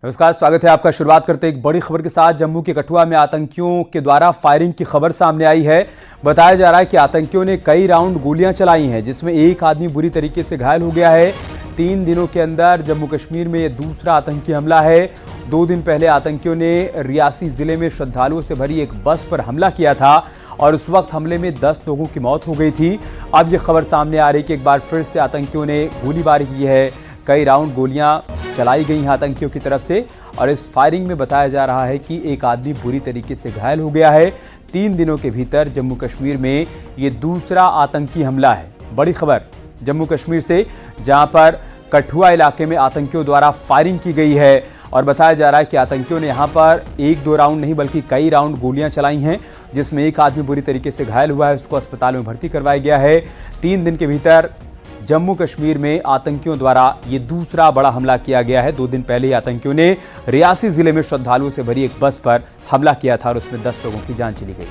नमस्कार, स्वागत है आपका। शुरुआत करते एक बड़ी खबर के साथ। जम्मू के कठुआ में आतंकियों के द्वारा फायरिंग की खबर सामने आई है। बताया जा रहा है कि आतंकियों ने कई राउंड गोलियां चलाई हैं, जिसमें एक आदमी बुरी तरीके से घायल हो गया है। 3 दिनों के अंदर जम्मू कश्मीर में यह दूसरा आतंकी हमला है। 2 दिन पहले आतंकियों ने रियासी जिले में श्रद्धालुओं से भरी एक बस पर हमला किया था और उस वक्त हमले में 10 लोगों की मौत हो गई थी। अब यह खबर सामने आ रही है कि एक बार फिर से आतंकियों ने गोलीबारी की है। कई राउंड गोलियां चलाई गई हैं आतंकियों की तरफ से और इस फायरिंग में बताया जा रहा है कि एक आदमी बुरी तरीके से घायल हो गया है। 3 दिनों के भीतर जम्मू कश्मीर में ये दूसरा आतंकी हमला है। बड़ी खबर जम्मू कश्मीर से, जहां पर कठुआ इलाके में आतंकियों द्वारा फायरिंग की गई है और बताया जा रहा है कि आतंकियों ने यहां पर 1-2 राउंड नहीं बल्कि कई राउंड गोलियां चलाई हैं, जिसमें एक आदमी बुरी तरीके से घायल हुआ है। उसको अस्पताल में भर्ती करवाया गया है। 3 दिन के भीतर जम्मू कश्मीर में आतंकियों द्वारा ये दूसरा बड़ा हमला किया गया है। 2 दिन पहले ही आतंकियों ने रियासी जिले में श्रद्धालुओं से भरी एक बस पर हमला किया था और उसमें 10 लोगों की जान चली गई।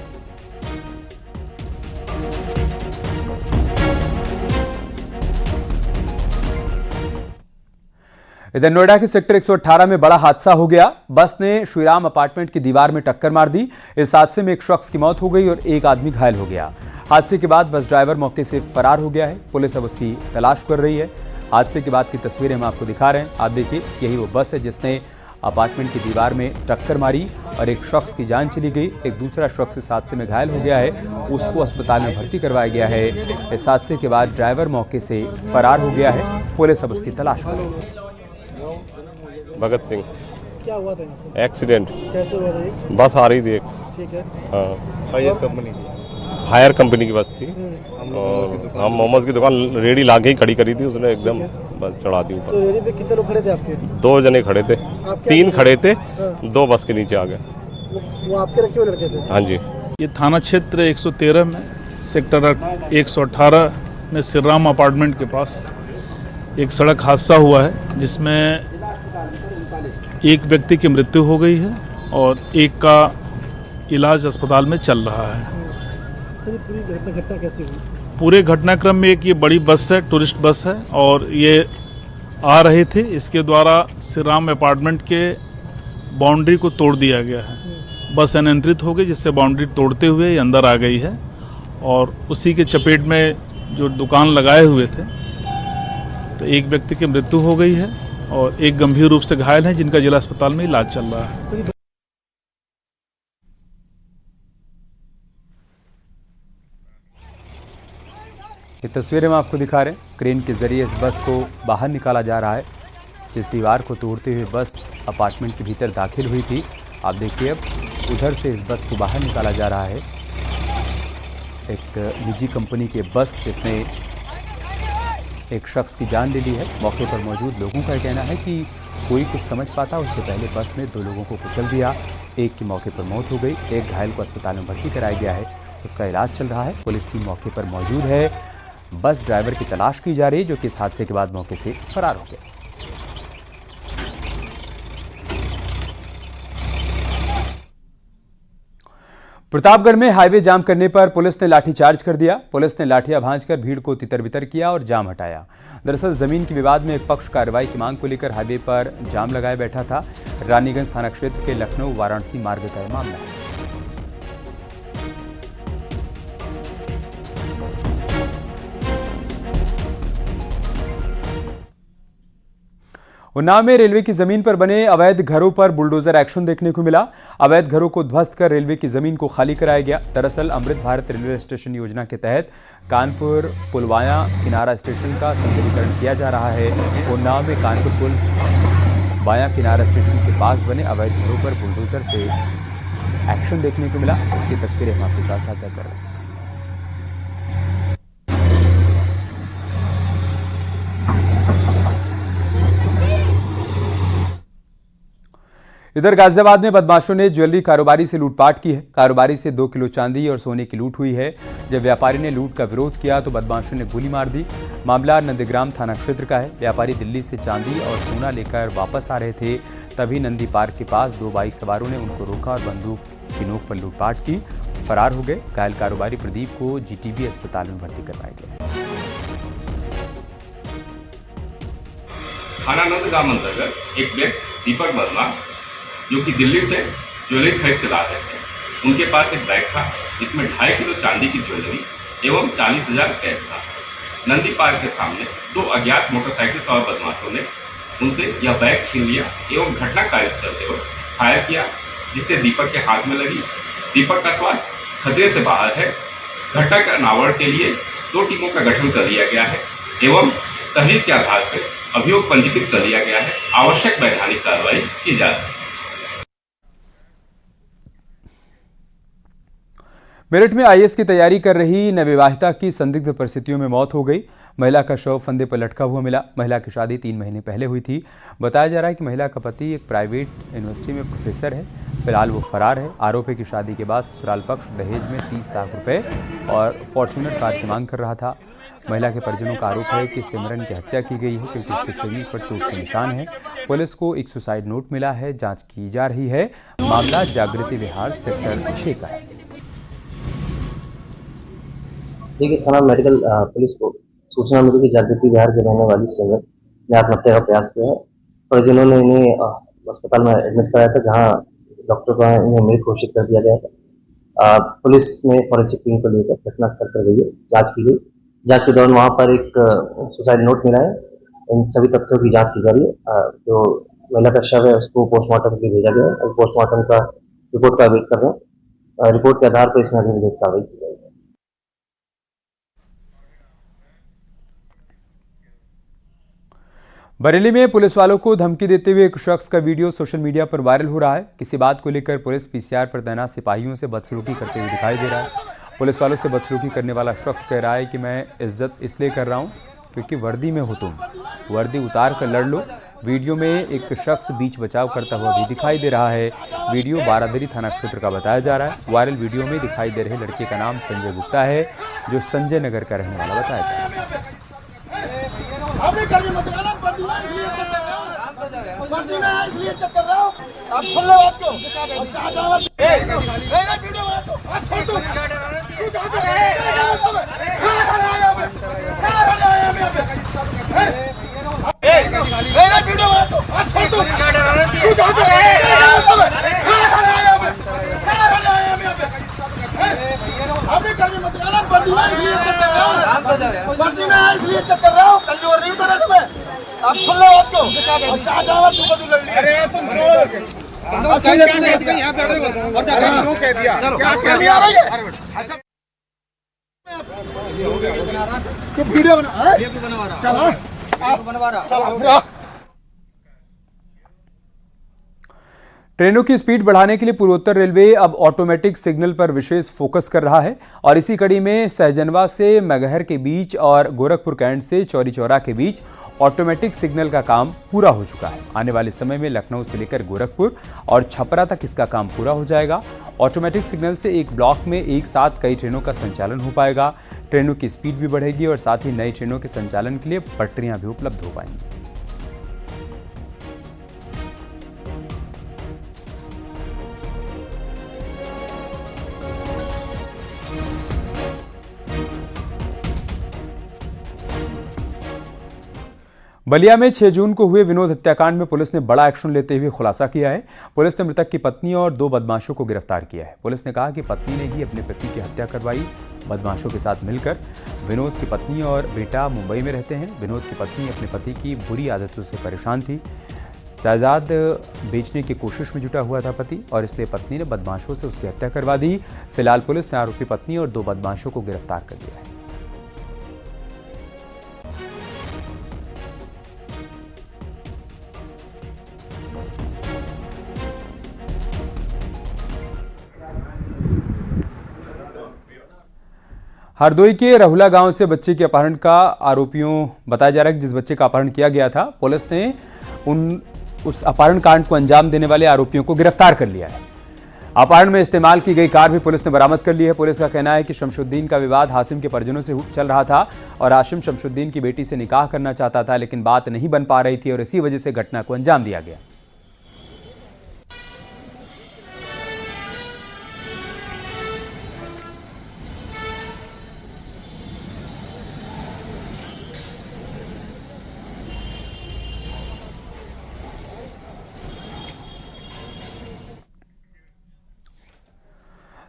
इधर नोएडा के सेक्टर 118 में बड़ा हादसा हो गया। बस ने श्रीराम अपार्टमेंट की दीवार में टक्कर मार दी। इस हादसे में एक शख्स की मौत हो गई और एक आदमी घायल हो गया। हादसे के बाद बस ड्राइवर मौके से फरार हो गया है। पुलिस अब उसकी तलाश कर रही है। हादसे के बाद की तस्वीरें हम आपको दिखा रहे हैं। आप देखिए, यही वो बस है जिसने अपार्टमेंट की दीवार में टक्कर मारी और एक शख्स की जान चली गई। एक दूसरा शख्स इस हादसे में घायल हो गया है, उसको अस्पताल में भर्ती करवाया गया है। इस हादसे के बाद ड्राइवर मौके से फरार हो गया है। पुलिस अब उसकी तलाश कर रही है। भगत सिंह। क्या हुआ था? एक्सीडेंट। कैसे हुआ था ये? बस आ रही थी एक। ठीक है। हाँ, हायर कंपनी की बस थी और हम मोमोज की दुकान रेडी लाके ही खड़ी करी थी उसने, एकदम बस चढ़ा दी ऊपर। तो रेडी पे कितने लोग खड़े थे आपके? 2 जने खड़े थे, 3 खड़े थे, हाँ। 2 बस के नीचे आ गए। वो आपके रखे हुए लड़के थे? हाँ जी। ये थाना क्षेत्र 113 में सेक्टर 118 में श्रीराम अपार्टमेंट के पास एक सड़क हादसा हुआ है, जिसमें एक व्यक्ति की मृत्यु हो गई है और एक का इलाज अस्पताल में चल रहा है। सर, पूरी घटना कैसे हुई? पूरे घटनाक्रम में एक ये बड़ी बस है, टूरिस्ट बस है और ये आ रहे थे। इसके द्वारा श्रीराम अपार्टमेंट के बाउंड्री को तोड़ दिया गया है। बस अनियंत्रित हो गई, जिससे बाउंड्री तोड़ते हुए ये अंदर आ गई है और उसी के चपेट में जो दुकान लगाए हुए थे, तो एक व्यक्ति की मृत्यु हो गई है और एक गंभीर रूप से घायल है, जिनका जिला अस्पताल में इलाज चल रहा है। ये तस्वीरें हम आपको दिखा रहे हैं। क्रेन के जरिए इस बस को बाहर निकाला जा रहा है। जिस दीवार को तोड़ते हुए बस अपार्टमेंट के भीतर दाखिल हुई थी, आप देखिए अब उधर से इस बस को बाहर निकाला जा रहा है। एक निजी कंपनी की बस जिसने एक शख्स की जान ले ली है। मौके पर मौजूद लोगों का कहना है कि कोई कुछ समझ पाता उससे पहले बस ने 2 लोगों को कुचल दिया। एक की मौके पर मौत हो गई, एक घायल को अस्पताल में भर्ती कराया गया है, उसका इलाज चल रहा है। पुलिस टीम मौके पर मौजूद है। बस ड्राइवर की तलाश की जा रही है, जो कि इस हादसे के बाद मौके से फरार हो गया। प्रतापगढ़ में हाईवे जाम करने पर पुलिस ने लाठीचार्ज कर दिया। पुलिस ने लाठियां भांजकर भीड़ को तितर-बितर किया और जाम हटाया। दरअसल जमीन के विवाद में एक पक्ष कार्रवाई की मांग को लेकर हाईवे पर जाम लगाए बैठा था। रानीगंज थाना क्षेत्र के लखनऊ वाराणसी मार्ग का यह मामला है। उन्नाव में रेलवे की जमीन पर बने अवैध घरों पर बुलडोजर एक्शन देखने को मिला। अवैध घरों को ध्वस्त कर रेलवे की जमीन को खाली कराया गया। दरअसल अमृत भारत रेलवे स्टेशन योजना के तहत कानपुर पुलवाया किनारा स्टेशन का सौंदर्यीकरण किया जा रहा है। उन्नाव में कानपुर पुल वाया किनारा स्टेशन के पास बने अवैध घरों पर बुलडोजर से एक्शन देखने को मिला। इसकी तस्वीरें हम आपके साथ साझा कर रहे हैं। इधर गाजियाबाद में बदमाशों ने ज्वेलरी कारोबारी से लूटपाट की है। कारोबारी से 2 किलो चांदी और सोने की लूट हुई है। जब व्यापारी ने लूट का विरोध किया तो बदमाशों ने गोली मार दी। मामला नंदीग्राम थाना क्षेत्र का है। व्यापारी दिल्ली से चांदी और सोना लेकर वापस आ रहे थे, तभी नंदी पार्क के पास 2 बाइक सवारों ने उनको रोका और बंदूक की नोक पर लूटपाट की, फरार हो गए। घायल कारोबारी प्रदीप को जीटीबी अस्पताल में भर्ती करवाया गया। थाना नंदगाम अंतर्गत एक व्यक्ति दीपक वर्मा, जो कि दिल्ली से ज्वेलरी खरीद के ला रहे थे। उनके पास एक बैग था जिसमें 2.5 किलो चांदी की ज्वेलरी एवं 40,000 कैश था। नंदी पार्क के सामने 2 अज्ञात मोटरसाइकिल सवार बदमाशों ने उनसे यह बैग छीन लिया एवं घटना कारित करते हुए फायर किया, जिससे दीपक के हाथ में लगी। दीपक का स्वास्थ्य खतरे से बाहर है। घटना के अनावरण के लिए 2 टीमों का गठन कर लिया गया है एवं तहरीर के आधार पर अभियोग पंजीकृत कर लिया गया है। आवश्यक वैधानिक कार्रवाई की जा रही है। मेरठ में आईएएस की तैयारी कर रही नवविवाहिता की संदिग्ध परिस्थितियों में मौत हो गई। महिला का शव फंदे पर लटका हुआ मिला। महिला की शादी 3 महीने पहले हुई थी। बताया जा रहा है कि महिला का पति एक प्राइवेट यूनिवर्सिटी में प्रोफेसर है। फिलहाल वो फरार है। आरोप है कि शादी के बाद ससुराल पक्ष दहेज में 30 लाख रुपए और फॉर्च्यूनर कार की मांग कर रहा था। महिला के परिजनों का आरोप है कि सिमरन की हत्या की गई है क्योंकि उसके शरीर पर चोट के निशान है। पुलिस को एक सुसाइड नोट मिला है। जांच की जा रही है। मामला जागृति विहार सेक्टर 6 का है। देखिए, थाना मेडिकल पुलिस को सूचना मिली कि जागृति विहार के रहने वाली सिमरन ने आत्महत्या का प्रयास किया है। परिजनों ने इन्हें अस्पताल में एडमिट कराया था, जहां डॉक्टर द्वारा इन्हें मृत घोषित कर दिया गया था। पुलिस ने फॉरेंसिक टीम को लेकर घटनास्थल पर गई है, जांच की गई। जांच के दौरान वहां पर एक सुसाइड नोट मिला है। इन सभी तथ्यों की जांच की जा रही है। जो महिला का शव है उसको पोस्टमार्टम के लिए भेजा गया है और पोस्टमार्टम का रिपोर्ट का वेट कर रहे हैं। रिपोर्ट के आधार पर इसमें अगली विधिक कार्रवाई की जाएगी। बरेली में पुलिस वालों को धमकी देते हुए एक शख्स का वीडियो सोशल मीडिया पर वायरल हो रहा है। किसी बात को लेकर पुलिस पीसीआर पर तैनात सिपाहियों से बदसलूकी करते हुए दिखाई दे रहा है। पुलिस वालों से बदसलूकी करने वाला शख्स कह रहा है कि मैं इज्जत इसलिए कर रहा हूं क्योंकि वर्दी में हो तुम, वर्दी उतार कर लड़ लो। वीडियो में एक शख्स बीच बचाव करता हुआ भी दिखाई दे रहा है। वीडियो बारादरी थाना क्षेत्र का बताया जा रहा है। वायरल वीडियो में दिखाई दे रहे लड़के का नाम संजय गुप्ता है, जो संजय नगर का रहने वाला बताया जा रहा है। ट्रेनों की स्पीड बढ़ाने के लिए पूर्वोत्तर रेलवे अब ऑटोमेटिक सिग्नल पर विशेष फोकस कर रहा है और इसी कड़ी में सहजनवा से मैगहर के बीच और गोरखपुर कैंट से चौरी चौरा के बीच ऑटोमेटिक सिग्नल का काम पूरा हो चुका है। आने वाले समय में लखनऊ से लेकर गोरखपुर और छपरा तक इसका काम पूरा हो जाएगा। ऑटोमेटिक सिग्नल से एक ब्लॉक में एक साथ कई ट्रेनों का संचालन हो पाएगा। ट्रेनों की स्पीड भी बढ़ेगी और साथ ही नई ट्रेनों के संचालन के लिए पटरियां भी उपलब्ध हो पाएंगी। बलिया में 6 जून को हुए विनोद हत्याकांड में पुलिस ने बड़ा एक्शन लेते हुए खुलासा किया है। पुलिस ने मृतक की पत्नी और 2 बदमाशों को गिरफ्तार किया है। पुलिस ने कहा कि पत्नी ने ही अपने पति की हत्या करवाई। बदमाशों के साथ मिलकर विनोद की पत्नी और बेटा मुंबई में रहते हैं। विनोद की पत्नी अपने पति की बुरी आदतों से परेशान थी। जायदाद बेचने की कोशिश में जुटा हुआ था पति और इसलिए पत्नी ने बदमाशों से उसकी हत्या करवा दी। फिलहाल पुलिस ने आरोपी पत्नी और 2 बदमाशों को गिरफ्तार कर लिया है। हरदोई के रहुला गांव से बच्चे के अपहरण का आरोपियों बताया जा रहा है कि जिस बच्चे का अपहरण किया गया था, पुलिस ने उस अपहरण कांड को अंजाम देने वाले आरोपियों को गिरफ्तार कर लिया है। अपहरण में इस्तेमाल की गई कार भी पुलिस ने बरामद कर ली है। पुलिस का कहना है कि शमशुद्दीन का विवाद हाशिम के परिजनों से चल रहा था और हाशिम शमशुद्दीन की बेटी से निकाह करना चाहता था, लेकिन बात नहीं बन पा रही थी और इसी वजह से घटना को अंजाम दिया गया।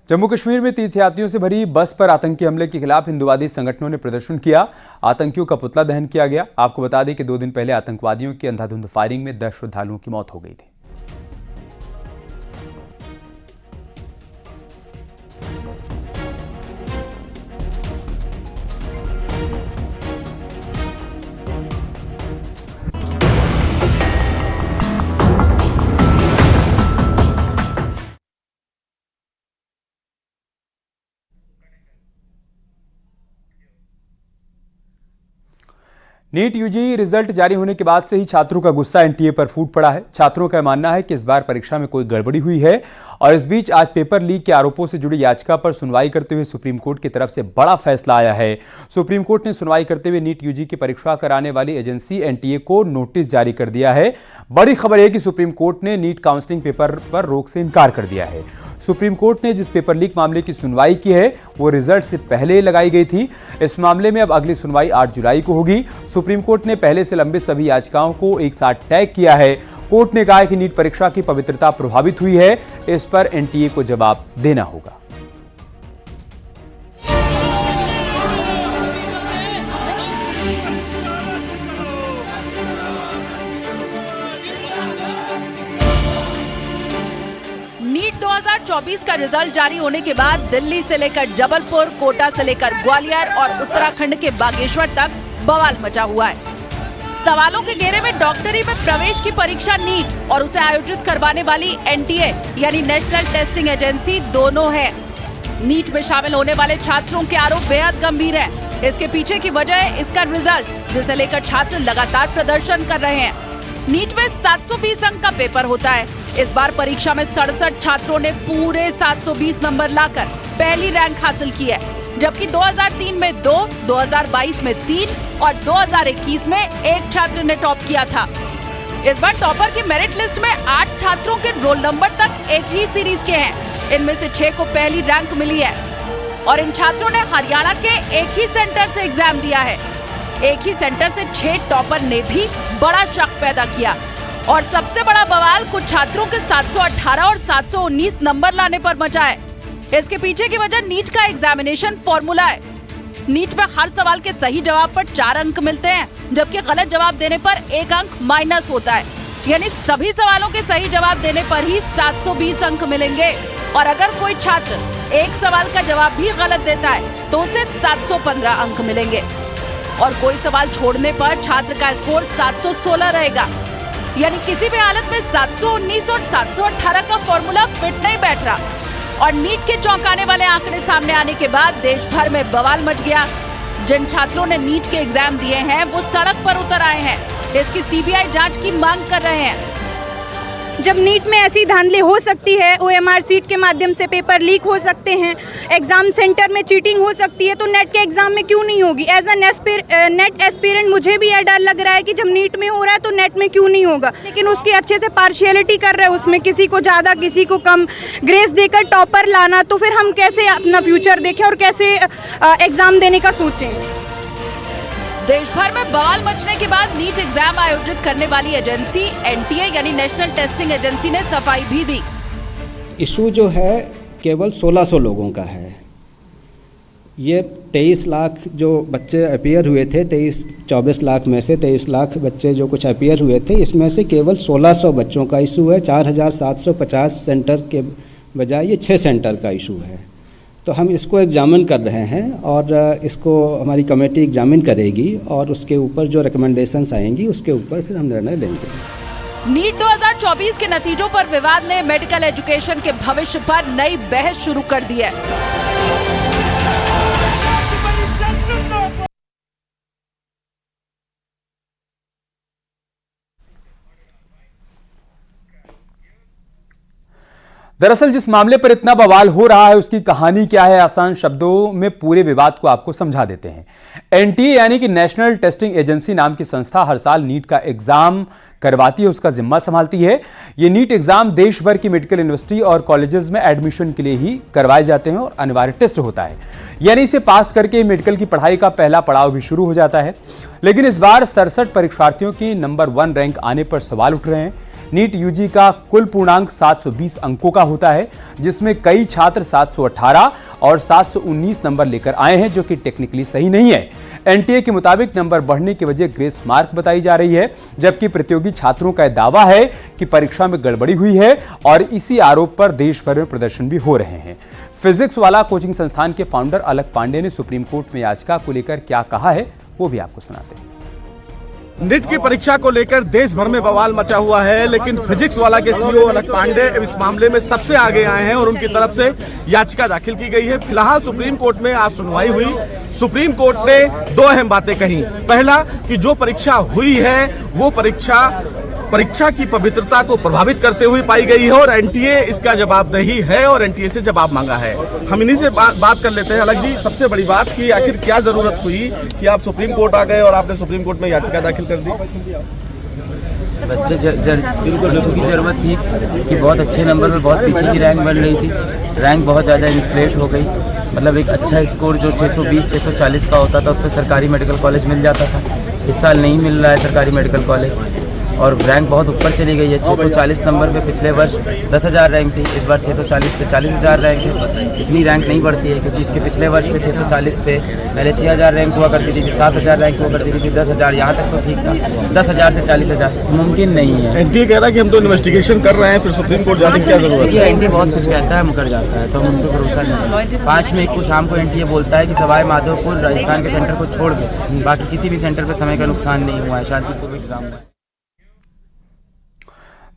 जम्मू कश्मीर में तीर्थयात्रियों से भरी बस पर आतंकी हमले के खिलाफ हिंदुवादी संगठनों ने प्रदर्शन किया। आतंकियों का पुतला दहन किया गया। आपको बता दें कि 2 दिन पहले आतंकवादियों की अंधाधुंध फायरिंग में 10 श्रद्धालुओं की मौत हो गई थी। नीट यूजी रिजल्ट जारी होने के बाद से ही छात्रों का गुस्सा एनटीए पर फूट पड़ा है। छात्रों का मानना है कि इस बार परीक्षा में कोई गड़बड़ी हुई है और इस बीच आज पेपर लीक के आरोपों से जुड़ी याचिका पर सुनवाई करते हुए सुप्रीम कोर्ट की तरफ से बड़ा फैसला आया है। सुप्रीम कोर्ट ने सुनवाई करते हुए नीट यूजी की परीक्षा कराने वाली एजेंसी एनटीए को नोटिस जारी कर दिया है। बड़ी खबर है कि सुप्रीम कोर्ट ने नीट काउंसलिंग पेपर पर रोक से इनकार कर दिया है। सुप्रीम कोर्ट ने जिस पेपर लीक मामले की सुनवाई की है वो रिजल्ट से पहले लगाई गई थी। इस मामले में अब अगली सुनवाई 8 जुलाई को होगी। सुप्रीम कोर्ट ने पहले से लंबित सभी याचिकाओं को एक साथ टैग किया है। कोर्ट ने कहा है कि नीट परीक्षा की पवित्रता प्रभावित हुई है, इस पर एनटीए को जवाब देना होगा। नीट 2024 का रिजल्ट जारी होने के बाद दिल्ली से लेकर जबलपुर, कोटा से लेकर ग्वालियर और उत्तराखंड के बागेश्वर तक बवाल मचा हुआ है। सवालों के घेरे में डॉक्टरी में प्रवेश की परीक्षा नीट और उसे आयोजित करवाने वाली एनटीए यानी नेशनल टेस्टिंग एजेंसी दोनों है। नीट में शामिल होने वाले छात्रों के आरोप बेहद गंभीर है। इसके पीछे की वजह है इसका रिजल्ट, जिसे लेकर छात्र लगातार प्रदर्शन कर रहे हैं। नीट में 720 अंक का पेपर होता है। इस बार परीक्षा में 67 छात्रों ने पूरे 720 नंबर लाकर पहली रैंक हासिल की है, जबकि 2003 में 2, 2022 में 3 और 2021 में 1 छात्र ने टॉप किया था। इस बार टॉपर की मेरिट लिस्ट में 8 छात्रों के रोल नंबर तक एक ही सीरीज के हैं। इनमें से 6 को पहली रैंक मिली है और इन छात्रों ने हरियाणा के एक ही सेंटर से एग्जाम दिया है। एक ही सेंटर से 6 टॉपर ने भी बड़ा शक पैदा किया और सबसे बड़ा बवाल कुछ छात्रों के 718 और 719 नंबर लाने पर मचा है। इसके पीछे की वजह नीट का एग्जामिनेशन फॉर्मूला है। नीट में हर सवाल के सही जवाब पर 4 अंक मिलते हैं, जबकि गलत जवाब देने पर 1 अंक माइनस होता है। यानी सभी सवालों के सही जवाब देने पर ही 720 अंक मिलेंगे और अगर कोई छात्र एक सवाल का जवाब भी गलत देता है तो उसे 715 अंक मिलेंगे और कोई सवाल छोड़ने पर छात्र का स्कोर 716 रहेगा। यानी किसी भी हालत में 719 और 718 का फॉर्मूला फिट नहीं बैठ रहा। और नीट के चौंकाने वाले आंकड़े सामने आने के बाद देश भर में बवाल मच गया। जिन छात्रों ने नीट के एग्जाम दिए हैं वो सड़क पर उतर आए हैं। इसकी सीबीआई जांच की मांग कर रहे हैं। जब नीट में ऐसी धांधली हो सकती है, ओएमआर सीट के माध्यम से पेपर लीक हो सकते हैं, एग्जाम सेंटर में चीटिंग हो सकती है, तो नेट के एग्जाम में क्यों नहीं होगी? एज अ नेट एस्पिरेंट मुझे भी यह डर लग रहा है कि जब नीट में हो रहा है तो नेट में क्यों नहीं होगा। लेकिन उसकी अच्छे से पार्शियलिटी कर रहे हैं, उसमें किसी को ज़्यादा किसी को कम ग्रेस देकर टॉपर लाना, तो फिर हम कैसे अपना फ्यूचर देखें और कैसे एग्जाम देने का सोचें। देश भर में बवाल मचने के बाद नीट एग्जाम आयोजित करने वाली एजेंसी एनटीए यानी नेशनल टेस्टिंग एजेंसी ने सफाई भी दी। इशू जो है केवल 1600 लोगों का है। ये 23 लाख जो बच्चे अपीयर हुए थे, 24 लाख में से 23 लाख बच्चे जो कुछ अपीयर हुए थे, इसमें से केवल 1600 बच्चों का इशू है। 4750 सेंटर के बजाय ये 6 सेंटर का इशू है। तो हम इसको एग्जामिन कर रहे हैं और इसको हमारी कमेटी एग्जामिन करेगी और उसके ऊपर जो रिकमेंडेशंस आएंगी उसके ऊपर फिर हम निर्णय लेंगे। नीट 2024 के नतीजों पर विवाद ने मेडिकल एजुकेशन के भविष्य पर नई बहस शुरू कर दी है। दरअसल जिस मामले पर इतना बवाल हो रहा है उसकी कहानी क्या है, आसान शब्दों में पूरे विवाद को आपको समझा देते हैं। एनटीए यानी कि नेशनल टेस्टिंग एजेंसी नाम की संस्था हर साल नीट का एग्जाम करवाती है, उसका जिम्मा संभालती है। ये नीट एग्जाम देश भर की मेडिकल यूनिवर्सिटी और कॉलेजेस में एडमिशन के लिए ही करवाए जाते हैं और अनिवार्य टेस्ट होता है, यानी इसे पास करके मेडिकल की पढ़ाई का पहला पड़ाव भी शुरू हो जाता है। लेकिन इस बार 67 परीक्षार्थियों की नंबर 1 रैंक आने पर सवाल उठ रहे हैं। नीट यूजी का कुल पूर्णांक 720 अंकों का होता है, जिसमें कई छात्र 718 और 719 नंबर लेकर आए हैं, जो कि टेक्निकली सही नहीं है। एनटीए के मुताबिक नंबर बढ़ने की वजह ग्रेस मार्क बताई जा रही है, जबकि प्रतियोगी छात्रों का दावा है कि परीक्षा में गड़बड़ी हुई है और इसी आरोप पर देश भर में प्रदर्शन भी हो रहे हैं। फिजिक्स वाला कोचिंग संस्थान के फाउंडर अलक पांडे ने सुप्रीम कोर्ट में याचिका को लेकर क्या कहा है, वो भी आपको सुनाते हैं। नीट की परीक्षा को लेकर देश भर में बवाल मचा हुआ है, लेकिन फिजिक्स वाला के सीईओ अलक पांडे इस मामले में सबसे आगे आए हैं और उनकी तरफ से याचिका दाखिल की गई है। फिलहाल सुप्रीम कोर्ट में आज सुनवाई हुई। सुप्रीम कोर्ट ने दो अहम बातें कही। पहला कि जो परीक्षा हुई है वो परीक्षा की पवित्रता को प्रभावित करते हुए पाई गई है और एनटीए इसका जवाबदेही है और एनटीए से जवाब मांगा है। हम इन्हीं से बात कर लेते हैं। अलग जी, सबसे बड़ी बात कि आखिर क्या जरूरत हुई कि आप सुप्रीम कोर्ट आ गए और आपने सुप्रीम कोर्ट में याचिका दाखिल कर दी? बच्चों की जरूरत थी कि बहुत अच्छे नंबर में बहुत पीछे की रैंक बन रही थी। रैंक बहुत ज़्यादा इन्फ्लेट हो गई। मतलब एक अच्छा स्कोर जो 620-640 का होता था उस पर सरकारी मेडिकल कॉलेज मिल जाता था। इस साल नहीं मिल रहा है सरकारी मेडिकल कॉलेज और रैंक बहुत ऊपर चली गई है। 640 नंबर पे पिछले वर्ष 10,000 रैंक थी, इस बार 640 पे 40,000 रैंक है। इतनी रैंक नहीं बढ़ती है क्योंकि इसके पिछले वर्ष पे 640 पे पहले 6,000 रैंक हुआ करती थी, फिर 7,000 रैंक हुआ करती थी, फिर 10,000, यहाँ तक तो ठीक था। 10,000 से 40,000 मुमकिन नहीं है। एनटीए कह रहा है कि हम तो इन्वेस्टिगेशन कर रहे हैं, फिर सुप्रीम कोर्ट जाने की क्या जरूरत है? एनटीए बहुत कुछ कहता है, मुकर जाता है, सब उनको भरोसा नहीं है। 5 मई को शाम को एनटीए बोलता है कि सवाई माधोपुर राजस्थान के सेंटर को छोड़ के बाकी किसी भी सेंटर पर समय का नुकसान नहीं हुआ है, शांतिपूर्वक एग्जाम हुआ है।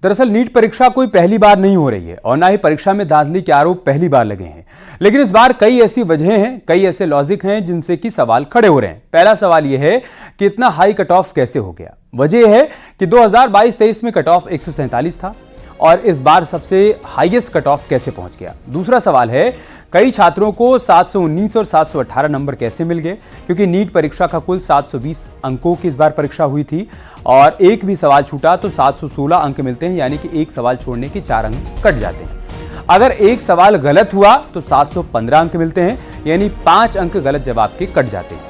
दरअसल नीट परीक्षा कोई पहली बार नहीं हो रही है और ना ही परीक्षा में धांधली के आरोप पहली बार लगे हैं, लेकिन इस बार कई ऐसी वजहें हैं, कई ऐसे लॉजिक हैं जिनसे कि सवाल खड़े हो रहे हैं। पहला सवाल यह है कि इतना हाई कट ऑफ कैसे हो गया। वजह यह है कि 2022-23 में कट ऑफ 147 था और इस बार सबसे हाईएस्ट कट ऑफ कैसे पहुंच गया। दूसरा सवाल है कई छात्रों को 719 और 718 नंबर कैसे मिल गए, क्योंकि नीट परीक्षा का कुल 720 अंकों की इस बार परीक्षा हुई थी और एक भी सवाल छूटा तो 716 अंक मिलते हैं, यानी कि एक सवाल छोड़ने के 4 अंक कट जाते हैं। अगर एक सवाल गलत हुआ तो 715 अंक मिलते हैं, यानी 5 अंक गलत जवाब के कट जाते हैं।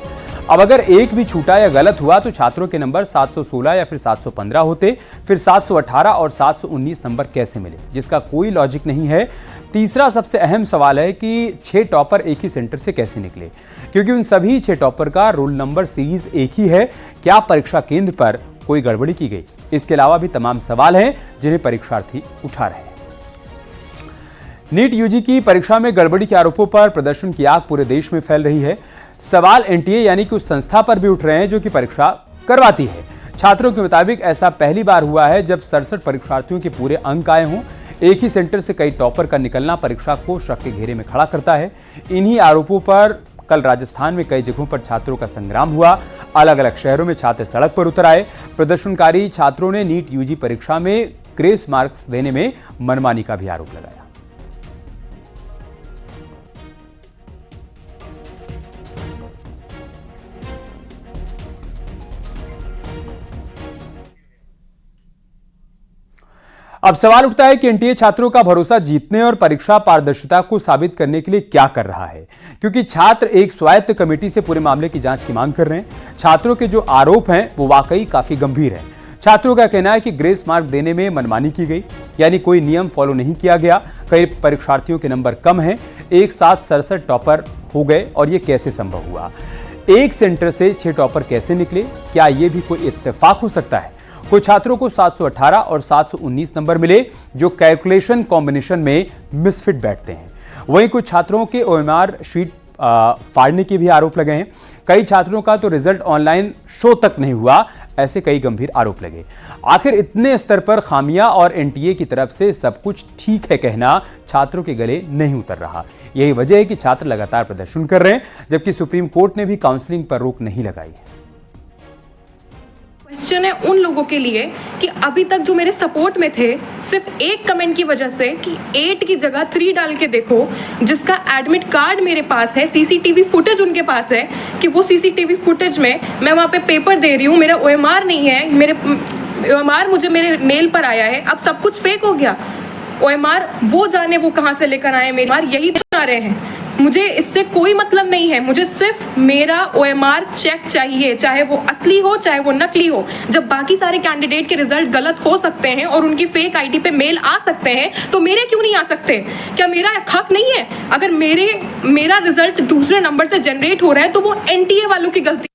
अब अगर एक भी छूटा या गलत हुआ तो छात्रों के नंबर 716 या फिर 715 होते, फिर 718 और 719 नंबर कैसे मिले, जिसका कोई लॉजिक नहीं है। तीसरा सबसे अहम सवाल है कि 6 टॉपर एक ही सेंटर से कैसे निकले, क्योंकि उन सभी 6 टॉपर का रोल नंबर सीरीज एक ही है। क्या परीक्षा केंद्र पर कोई गड़बड़ी की गई? इसके अलावा भी तमाम सवाल हैं जिन्हें परीक्षार्थी उठा रहे हैं। नीट यूजी की परीक्षा में गड़बड़ी के आरोपों पर प्रदर्शन की आग पूरे देश में फैल रही है। सवाल एनटीए यानी कि उस संस्था पर भी उठ रहे हैं जो कि परीक्षा करवाती है। छात्रों के मुताबिक ऐसा पहली बार हुआ है जब 67 परीक्षार्थियों के पूरे अंक आए हों। एक ही सेंटर से कई टॉपर का निकलना परीक्षा को शक के घेरे में खड़ा करता है। इन्हीं आरोपों पर कल राजस्थान में कई जगहों पर छात्रों का संग्राम हुआ। अलग अलग शहरों में छात्र सड़क पर उतर आए। प्रदर्शनकारी छात्रों ने नीट यूजी परीक्षा में ग्रेस मार्क्स देने में मनमानी का भी आरोप लगाया। अब सवाल उठता है कि एनटीए छात्रों का भरोसा जीतने और परीक्षा पारदर्शिता को साबित करने के लिए क्या कर रहा है, क्योंकि छात्र एक स्वायत्त कमेटी से पूरे मामले की जांच की मांग कर रहे हैं। छात्रों के जो आरोप हैं वो वाकई काफी गंभीर है। छात्रों का कहना है कि ग्रेस मार्क देने में मनमानी की गई, यानी कोई नियम फॉलो नहीं किया गया। कई परीक्षार्थियों के नंबर कम हैं, एक साथ 67 टॉपर हो गए और ये कैसे संभव हुआ? एक सेंटर से 6 टॉपर कैसे निकले? क्या ये भी कोई इत्तेफाक हो सकता है? कुछ छात्रों को 718 और 719 नंबर मिले जो कैलकुलेशन कॉम्बिनेशन में मिसफिट बैठते हैं। वहीं कुछ छात्रों के ओएमआर शीट फाड़ने के भी आरोप लगे हैं। कई छात्रों का तो रिजल्ट ऑनलाइन शो तक नहीं हुआ, ऐसे कई गंभीर आरोप लगे। आखिर इतने स्तर पर खामियां और एनटीए की तरफ से सब कुछ ठीक है कहना छात्रों के गले नहीं उतर रहा। यही वजह है कि छात्र लगातार प्रदर्शन कर रहे हैं, जबकि सुप्रीम कोर्ट ने भी काउंसलिंग पर रोक नहीं लगाई है। क्वेश्चन है उन लोगों के लिए कि अभी तक जो मेरे सपोर्ट में थे, सिर्फ एक कमेंट की वजह से कि 8 की जगह 3 डाल के देखो, जिसका एडमिट कार्ड मेरे पास है, सीसीटीवी फुटेज उनके पास है कि वो सीसीटीवी फुटेज में मैं वहाँ पे पेपर दे रही हूँ, मेरा ओएमआर नहीं है, मेरे ओएमआर मुझे मेरे मेल पर आया है। अब सब कुछ फेक हो गया। ओएमआर वो जाने वो कहाँ से लेकर आए, मेरे ओएमआर यही बता रहे हैं। मुझे इससे कोई मतलब नहीं है, मुझे सिर्फ मेरा OMR चेक चाहिए, चाहे वो असली हो चाहे वो नकली हो। जब बाकी सारे कैंडिडेट के रिजल्ट गलत हो सकते हैं और उनकी फेक आईडी पे मेल आ सकते हैं तो मेरे क्यों नहीं आ सकते? क्या मेरा हक नहीं है? अगर मेरा रिजल्ट दूसरे नंबर से जनरेट हो रहा है तो वो NTA वालों की गलती